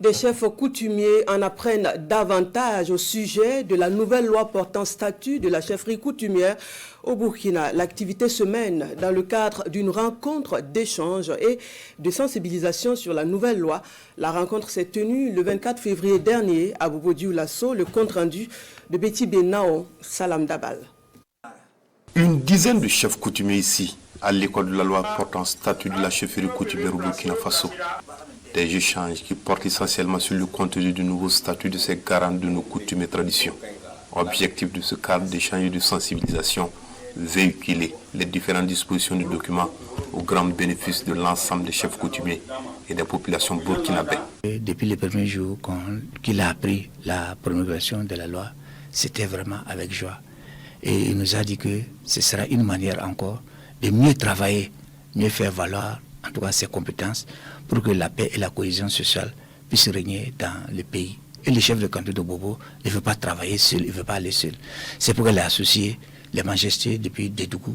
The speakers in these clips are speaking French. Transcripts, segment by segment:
Des chefs coutumiers en apprennent davantage au sujet de la nouvelle loi portant statut de la chefferie coutumière au Burkina. L'activité se mène dans le cadre d'une rencontre d'échange et de sensibilisation sur la nouvelle loi. La rencontre s'est tenue le 24 février dernier à Bobo-Dioulasso, le compte-rendu de Betty Benao, Salam Dabal. Une dizaine de chefs coutumiers ici, à l'école de la loi portant statut de la chefferie coutumière au Burkina Faso. Des échanges qui portent essentiellement sur le contenu du nouveau statut de ces garants de nos coutumes et traditions. Objectif de ce cadre d'échange et de sensibilisation, véhiculer les différentes dispositions du document au grand bénéfice de l'ensemble des chefs coutumiers et des populations burkinabées. Depuis les premiers jours qu'il a appris la promulgation de la loi, c'était vraiment avec joie. Et il nous a dit que ce sera une manière encore de mieux travailler, mieux faire valoir en tout cas ses compétences pour que la paix et la cohésion sociale puissent régner dans le pays. Et le chef de canton de Bobo ne veut pas travailler seul, il ne veut pas aller seul. C'est pourquoi il a associé les majestés depuis Dédougou,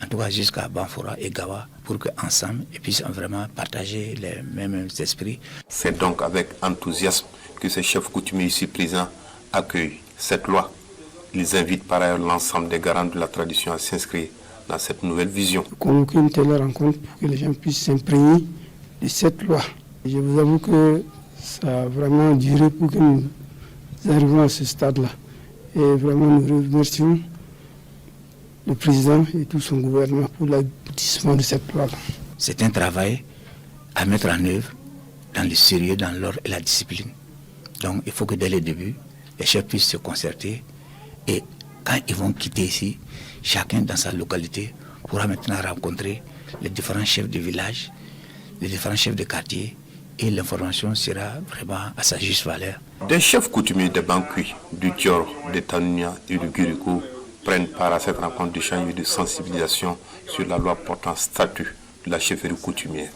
en tout cas jusqu'à Banfora et Gawa, pour qu'ensemble ils puissent vraiment partager les mêmes esprits. C'est donc avec enthousiasme que ces chefs coutumiers ici présents accueillent cette loi. Ils invitent par ailleurs l'ensemble des garants de la tradition à s'inscrire dans cette nouvelle vision. Convoquer une telle rencontre pour que les gens puissent s'imprégner de cette loi. Je vous avoue que ça a vraiment duré pour que nous arrivions à ce stade-là. Et vraiment, nous remercions le président et tout son gouvernement pour l'aboutissement de cette loi. C'est un travail à mettre en œuvre dans le sérieux, dans l'ordre et la discipline. Donc il faut que dès le début, les chefs puissent se concerter et quand ils vont quitter ici, chacun dans sa localité pourra maintenant rencontrer les différents chefs de village, les différents chefs de quartier et l'information sera vraiment à sa juste valeur. Des chefs coutumiers de Bankui, du Dior, de Tanunia et du Guirico prennent part à cette rencontre d'échange et de sensibilisation sur la loi portant statut de la chefferie coutumière.